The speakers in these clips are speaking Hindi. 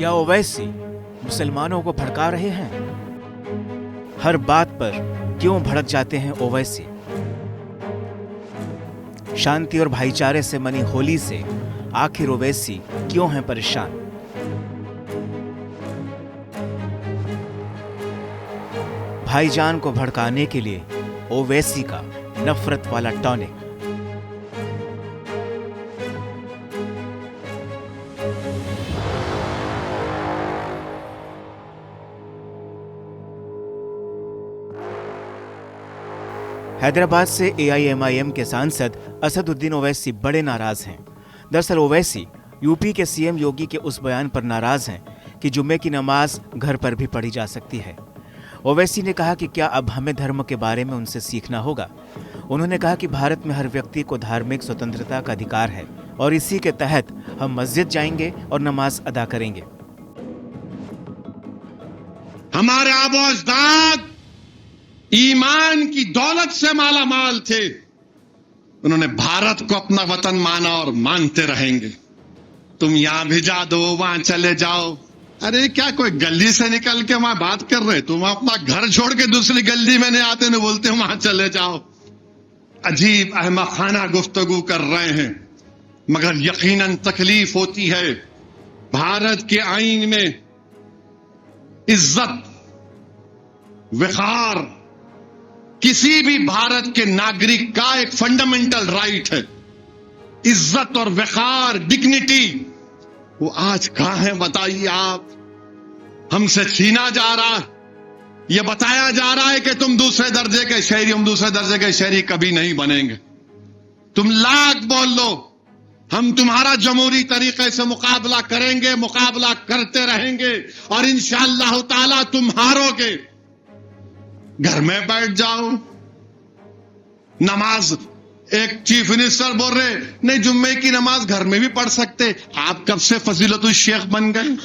क्या ओवैसी मुसलमानों को भड़का रहे हैं? हर बात पर क्यों भड़क जाते हैं ओवैसी? शांति और भाईचारे से मनी होली से आखिर ओवैसी क्यों हैं परेशान? भाईजान को भड़काने के लिए ओवैसी का नफरत वाला टॉनिक। हैदराबाद से AIMIM के सांसद असदुद्दीन ओवैसी बड़े नाराज हैं। दरअसल ओवैसी यूपी के CM योगी के उस बयान पर नाराज हैं कि जुम्मे की नमाज घर पर भी पढ़ी जा सकती है। ओवैसी ने कहा कि क्या अब हमें धर्म के बारे में उनसे सीखना होगा। उन्होंने कहा कि भारत में हर व्यक्ति को धार्मिक स्वतंत्रता का अधिकार है और इसी के तहत हम मस्जिद जाएंगे और नमाज अदा करेंगे। हमारे आबो अजदाद ईमान की दौलत से माला माल थे। उन्होंने भारत को अपना वतन माना और मानते रहेंगे। तुम यहां भिजा दो, वहां चले जाओ। अरे क्या कोई गली से निकल के वहां बात कर रहे? तुम अपना घर छोड़ के दूसरी गली में नहीं आते, नहीं बोलते वहां चले जाओ। अजीब अहमखाना गुफ्तगू कर रहे हैं, मगर यकीनन तकलीफ होती है। भारत के आईन में इज्जत, वक़ार किसी भी भारत के नागरिक का एक फंडामेंटल राइट है। इज्जत और वक़ार, डिग्निटी, वो आज कहां है बताइए आप? हमसे छीना जा रहा। यह बताया जा रहा है कि तुम दूसरे दर्जे के शहरी, हम दूसरे दर्जे के शहरी कभी नहीं बनेंगे। तुम लाख बोल लो, हम तुम्हारा जमहूरी तरीके से मुकाबला करेंगे, मुकाबला करते रहेंगे और इंशाअल्लाह ताला तुम हारोगे। घर में बैठ जाओ। नमाज, एक चीफ मिनिस्टर बोल रहे नहीं जुम्मे की नमाज घर में भी पढ़ सकते। आप कब से फजीलतुल शेख बन गए?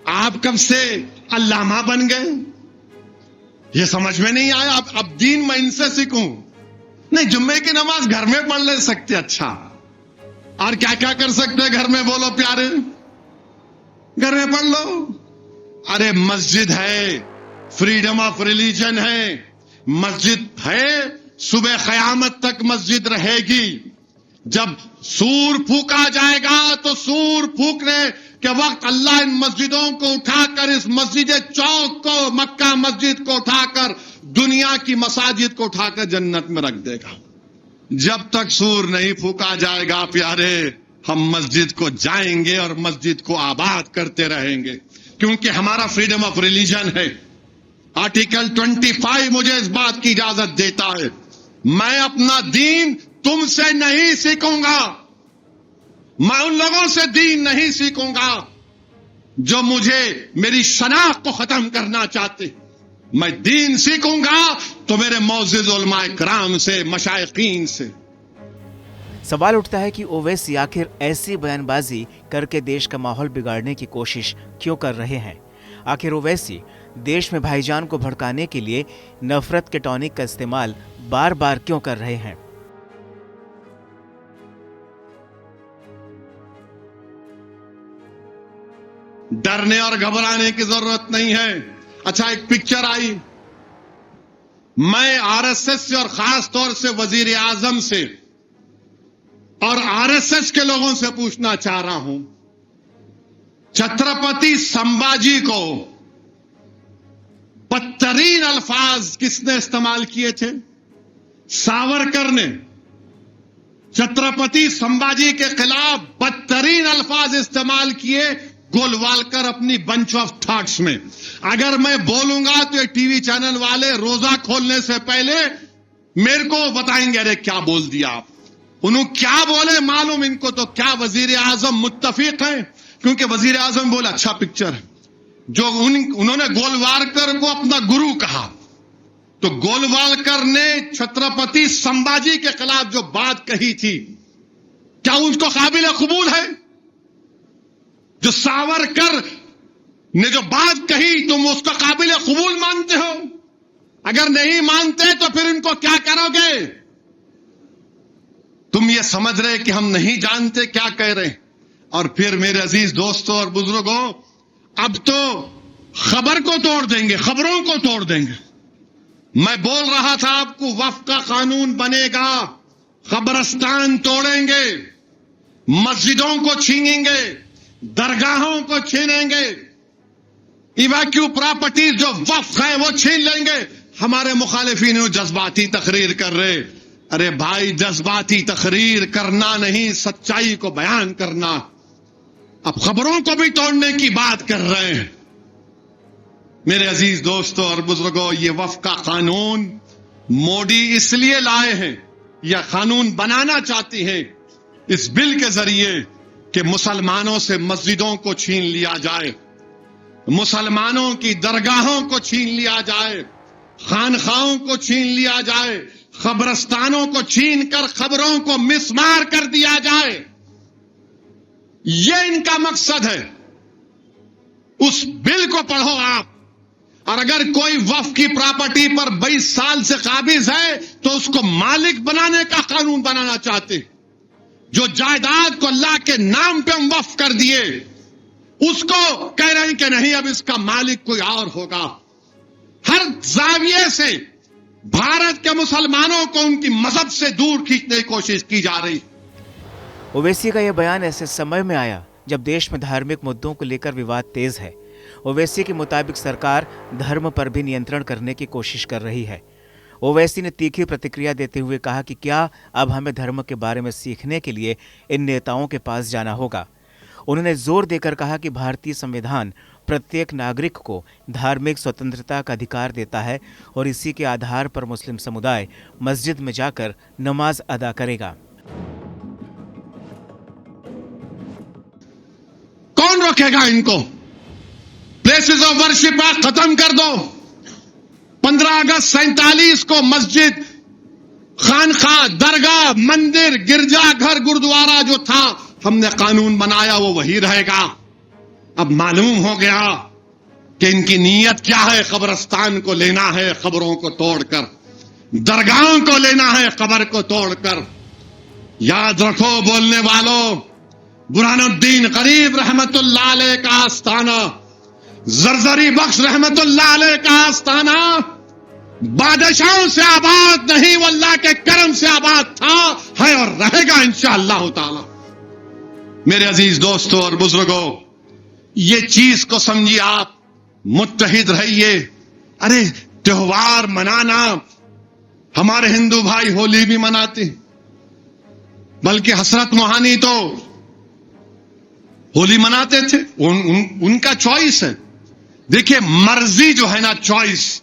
आप कब से अल्लामा बन गए? ये समझ में नहीं आया। अब दीन मैं इनसे सीखूं? नहीं, जुम्मे की नमाज घर में पढ़ ले सकते। अच्छा, और क्या क्या कर सकते हैं घर में? बोलो प्यारे, घर में पढ़ लो। अरे मस्जिद है, फ्रीडम ऑफ रिलीजन है, मस्जिद है। सुबह क़यामत तक मस्जिद रहेगी। जब सूर फूका जाएगा तो सूर फूकने के वक्त अल्लाह इन मस्जिदों को उठाकर, इस मस्जिद चौक को, मक्का मस्जिद को उठाकर, दुनिया की मसाजिद को उठाकर जन्नत में रख देगा। जब तक सूर नहीं फूका जाएगा प्यारे, हम मस्जिद को जाएंगे और मस्जिद को आबाद करते रहेंगे, क्योंकि हमारा फ्रीडम ऑफ रिलीजन है। आर्टिकल 25 मुझे इस बात की इजाजत देता है। मैं अपना दीन तुमसे नहीं सीखूंगा। मैं उन लोगों से दीन नहीं सीखूंगा जो मुझे, मेरी शनाख्त को खत्म करना चाहते। मैं दीन सीखूंगा तो मेरे मौजूद उलमाए कराम से, मशाइखीन से। सवाल उठता है कि ओवैसी आखिर ऐसी बयानबाजी करके देश का माहौल बिगाड़ने की कोशिश क्यों कर रहे हैं? आखिर ओवैसी देश में भाईजान को भड़काने के लिए नफरत के टॉनिक का इस्तेमाल बार बार क्यों कर रहे हैं? डरने और घबराने की जरूरत नहीं है। अच्छा, एक पिक्चर आई, मैं RSS से और खास तौर से वजीर आजम से और RSS के लोगों से पूछना चाह रहा हूं, छत्रपति संभाजी को बदतरीन अल्फाज किसने इस्तेमाल किए थे? सावरकर ने छत्रपति संभाजी के खिलाफ बदतरीन अल्फाज इस्तेमाल किए गोलवालकर अपनी बंच ऑफ थॉट्स में। अगर मैं बोलूंगा तो ये टीवी चैनल वाले रोजा खोलने से पहले मेरे को बताएंगे, अरे क्या बोल दिया आप। उन्होंने क्या बोले मालूम इनको तो? क्या वजीर आजम मुत्तफिक है? क्योंकि वजीर आजम बोले अच्छा पिक्चर है। जो उन्होंने गोलवालकर को अपना गुरु कहा, तो गोलवालकर ने छत्रपति संभाजी के खिलाफ जो बात कही थी, क्या उसको काबिल कबूल है? जो सावरकर ने जो बात कही तुम उसको काबिल कबूल मानते हो? अगर नहीं मानते तो फिर इनको क्या करोगे? तुम ये समझ रहे कि हम नहीं जानते क्या कह रहे हैं? और फिर मेरे अजीज दोस्तों और बुजुर्गों, अब तो खबर को तोड़ देंगे, खबरों को तोड़ देंगे। मैं बोल रहा था आपको, वक्फ का कानून बनेगा, कब्रिस्तान तोड़ेंगे, मस्जिदों को छीनेंगे, दरगाहों को छीनेंगे, इवैक्यू प्रॉपर्टीज जो वक्फ है वो छीन लेंगे। हमारे मुखालिफिन जज्बाती तकरीर कर रहे। अरे भाई, जज्बाती तकरीर करना नहीं, सच्चाई को बयान करना। अब खबरों को भी तोड़ने की बात कर रहे हैं। मेरे अजीज दोस्तों और बुजुर्गों, ये वक्फ का कानून मोदी इसलिए लाए हैं, यह कानून बनाना चाहती हैं इस बिल के जरिए कि मुसलमानों से मस्जिदों को छीन लिया जाए, मुसलमानों की दरगाहों को छीन लिया जाए, खानखाओं को छीन लिया जाए, कब्रिस्तानों को छीन कर खबरों को मिसमार कर दिया जाए। यह इनका मकसद है। उस बिल को पढ़ो आप, और अगर कोई वक्फ की प्रॉपर्टी पर 22 साल से काबिज है तो उसको मालिक बनाने का कानून बनाना चाहते। जो जायदाद को अल्लाह के नाम पे हम वक्फ कर दिए, उसको कह रहे हैं कि नहीं, अब इसका मालिक कोई और होगा। हर जाविये से भारत के मुसलमानों को उनकी मजहब से दूर खींचने की कोशिश की जा रही। ओवैसी का यह बयान ऐसे समय में आया जब देश में धार्मिक मुद्दों को लेकर विवाद तेज है। ओवैसी के मुताबिक सरकार धर्म पर भी नियंत्रण करने की कोशिश कर रही है। ओवैसी ने तीखी प्रतिक्रिया देते हुए कहा कि क्या अब हमें धर्म के बारे में सीखने के लिए इन नेताओं के पास जाना होगा। उन्होंने जोर देकर कहा कि भारतीय संविधान प्रत्येक नागरिक को धार्मिक स्वतंत्रता का अधिकार देता है और इसी के आधार पर मुस्लिम समुदाय मस्जिद में जाकर नमाज अदा करेगा। कौन रोकेगा इनको? प्लेसेस ऑफ वर्शिप खत्म कर दो। 15 अगस्त 47 को मस्जिद, खानखा, दरगाह, मंदिर, गिरजाघर, गुरुद्वारा जो था, हमने कानून बनाया, वो वही रहेगा। अब मालूम हो गया कि इनकी नीयत क्या है। कब्रिस्तान को लेना है खबरों को तोड़कर, दरगाहों को लेना है खबर को तोड़कर। याद रखो बोलने वालों, बुरहानुद्दीन गरीब रहमतुल्लाह अलैह का आस्थाना, जरजरी बख्श रहमतुल्लाह अलैह का आस्थाना बादशाहों से आबाद नहीं, वो अल्लाह के करम से आबाद था, है और रहेगा इंशाअल्लाह ताला। मेरे अजीज दोस्तों और बुजुर्गों, ये चीज को समझिए आप, मुत्तहिद रहिए। अरे त्योहार मनाना, हमारे हिंदू भाई होली भी मनाते, बल्कि हसरत मोहानी तो होली मनाते थे। उनका चॉइस है। देखिए, मर्जी जो है ना, चॉइस,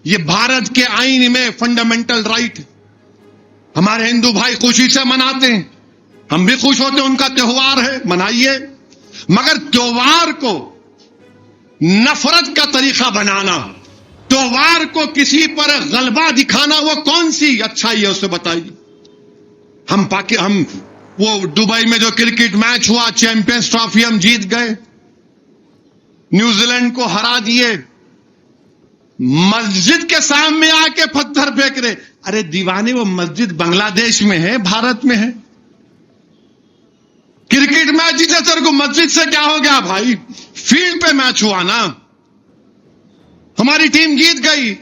ये भारत के आईन में फंडामेंटल राइट है। हमारे हिंदू भाई खुशी से मनाते हैं, हम भी खुश होते हैं, उनका त्योहार है, मनाइए। मगर त्योहार को नफरत का तरीका बनाना, त्योहार को किसी पर गलबा दिखाना, वो कौन सी अच्छाई है, उसे बताइए। हम वो दुबई में जो क्रिकेट मैच हुआ, चैंपियंस ट्रॉफी हम जीत गए, न्यूजीलैंड को हरा दिए, मस्जिद के सामने आके पत्थर फेंक रहे। अरे दीवाने, वो मस्जिद बांग्लादेश में है, भारत में है। क्रिकेट मैच जीते सर को मस्जिद से क्या हो गया भाई? फील्ड पे मैच हुआ ना, हमारी टीम जीत गई,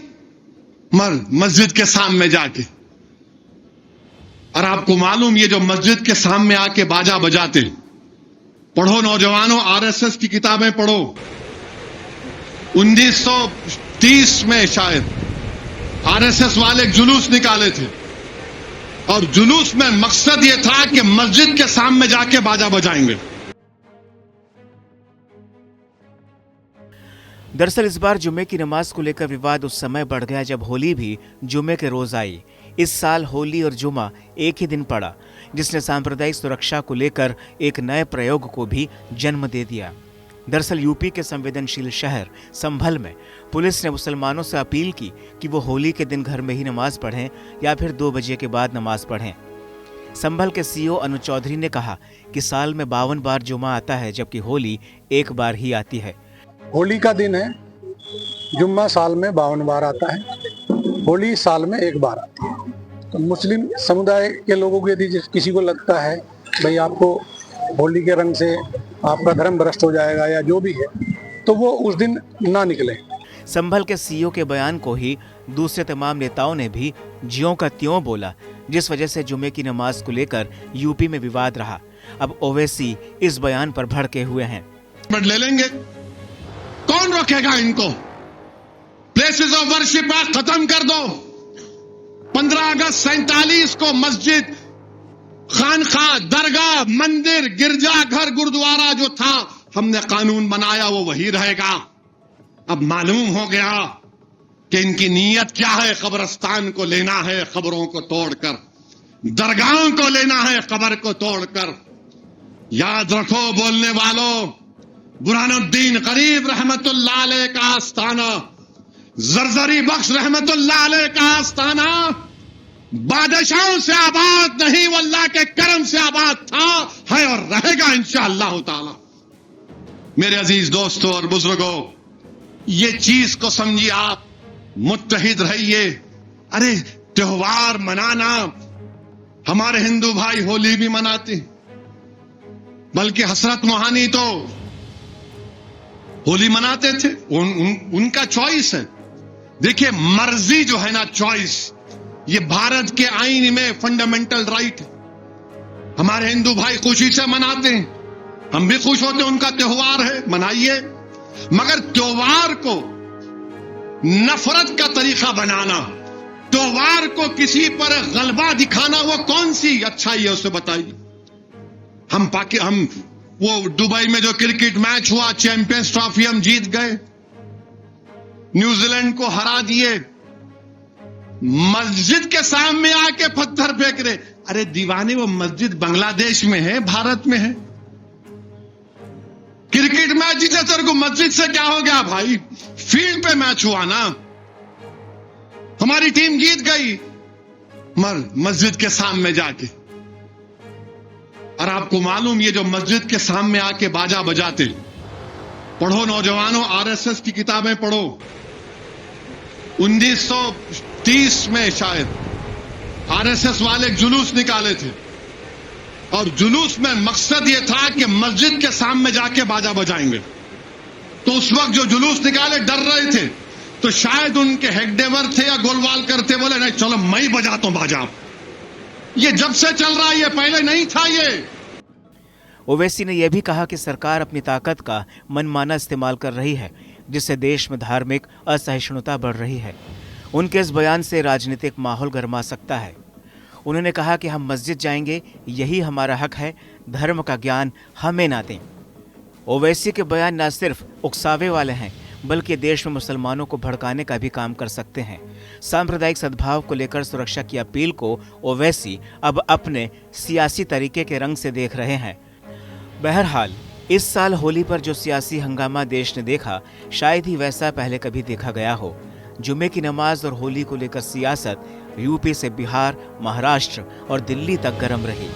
मस्जिद के सामने जाके। और आपको मालूम, ये जो मस्जिद के सामने आके बाजा बजाते, पढ़ो नौजवानों, आरएसएस की किताबें पढ़ो। 1930 में शायद आरएसएस वाले एक जुलूस निकाले थे, और जुलूस में मकसद यह था कि मस्जिद के सामने जाके बाजा बजाएंगे। दरअसल इस बार जुम्मे की नमाज को लेकर विवाद उस समय बढ़ गया जब होली भी जुम्मे के रोज आई। इस साल होली और जुमा एक ही दिन पड़ा, जिसने सांप्रदायिक सुरक्षा को लेकर एक नए प्रयोग को भी जन्म दे दिया। दरअसल यूपी के संवेदनशील शहर संभल में पुलिस ने मुसलमानों से अपील की कि वो होली के दिन घर में ही नमाज पढ़ें या फिर 2 बजे के बाद नमाज पढ़ें। संभल के सीओ अनु चौधरी ने कहा कि साल में 52 बार जुमा आता है, जबकि होली एक बार ही आती है। होली का दिन है, जुम्मा साल में 52 बार आता है, होली साल में एक बार आती है। तो मुस्लिम समुदाय के लोगों को यदि किसी को लगता है भाई आपको होली के रंग से आपका धर्म भ्रष्ट हो जाएगा या जो भी है, तो वो उस दिन ना निकले। संभल के सीईओ के बयान को ही दूसरे तमाम नेताओं ने भी ज्यों का त्यों बोला, जिस वजह से जुमे की नमाज को लेकर यूपी में विवाद रहा। अब ओवैसी इस बयान पर भड़के हुए हैं। ले लेंगे, कौन रोकेगा इनको? प्लेसेस ऑफ वर्शिप खत्म कर दो। 15 अगस्त 47 को मस्जिद, खानखा, दरगाह, मंदिर, गिरजाघर, गुरुद्वारा जो था, हमने कानून बनाया वो वही रहेगा। अब मालूम हो गया कि इनकी नीयत क्या है। कब्रिस्तान को लेना है खबरों को तोड़कर, दरगाहों को लेना है खबर को तोड़कर। याद रखो बोलने वालों, बुरहानुद्दीन गरीब रहमतुल्लाह अलैह का आस्थाना, जरजरी बख्श रहमतुल्लाह अलैह का आस्थाना बादशाहों से आबाद नहीं, वो अल्लाह के करम से आबाद था, है और रहेगा इंशाअल्लाह ताला। मेरे अजीज दोस्तों और बुजुर्गों, ये चीज को समझिए आप, मुत्तहिद रहिए। अरे त्योहार मनाना, हमारे हिंदू भाई होली भी मनाते, बल्कि हसरत मोहानी तो होली मनाते थे। उनका चॉइस है। देखिए, मर्जी जो है ना, चॉइस, ये भारत के आईन में फंडामेंटल राइट है। हमारे हिंदू भाई खुशी से मनाते हैं, हम भी खुश होते हैं, उनका त्योहार है, मनाइए। मगर त्योहार को नफरत का तरीका बनाना, त्योहार को किसी पर गलबा दिखाना, वो कौन सी अच्छाई है उसे बताइए। हम वो दुबई में जो क्रिकेट मैच हुआ, चैंपियंस ट्रॉफी हम जीत गए, न्यूजीलैंड को हरा दिए, मस्जिद के सामने आके पत्थर फेंक रहे। अरे दीवाने, वो मस्जिद बांग्लादेश में है, भारत में है। क्रिकेट मैच जीते सर को, मस्जिद से क्या हो गया भाई? फील्ड पे मैच हुआ ना, हमारी टीम जीत गई, मस्जिद के सामने जाके। और आपको मालूम, ये जो मस्जिद के सामने आके बाजा बजाते, पढ़ो नौजवानों, आरएसएस की किताबें पढ़ो। 1930 में शायद आरएसएस वाले एक जुलूस निकाले थे, और जुलूस में मकसद यह था कि मस्जिद के सामने जाके बाजा बजाएंगे। तो उस वक्त जो जुलूस निकाले डर रहे थे, तो शायद उनके हेगडेवर थे या गोलवालकर थे, बोले नहीं चलो मैं ही बजाता हूं बाजा। ये जब से चल रहा है, ये पहले नहीं था। ये ओवैसी ने यह भी कहा कि सरकार अपनी ताकत का मनमाना इस्तेमाल कर रही है, जिससे देश में धार्मिक असहिष्णुता बढ़ रही है। उनके इस बयान से राजनीतिक माहौल गरमा सकता है। उन्होंने कहा कि हम मस्जिद जाएंगे, यही हमारा हक है, धर्म का ज्ञान हमें ना दें। ओवैसी के बयान न सिर्फ उकसावे वाले हैं, बल्कि देश में मुसलमानों को भड़काने का भी काम कर सकते हैं। सांप्रदायिक सद्भाव को लेकर सुरक्षा की अपील को ओवैसी अब अपने सियासी तरीके के रंग से देख रहे हैं। बहरहाल, इस साल होली पर जो सियासी हंगामा देश ने देखा, शायद ही वैसा पहले कभी देखा गया हो। जुमे की नमाज और होली को लेकर सियासत यूपी से बिहार, महाराष्ट्र और दिल्ली तक गर्म रही।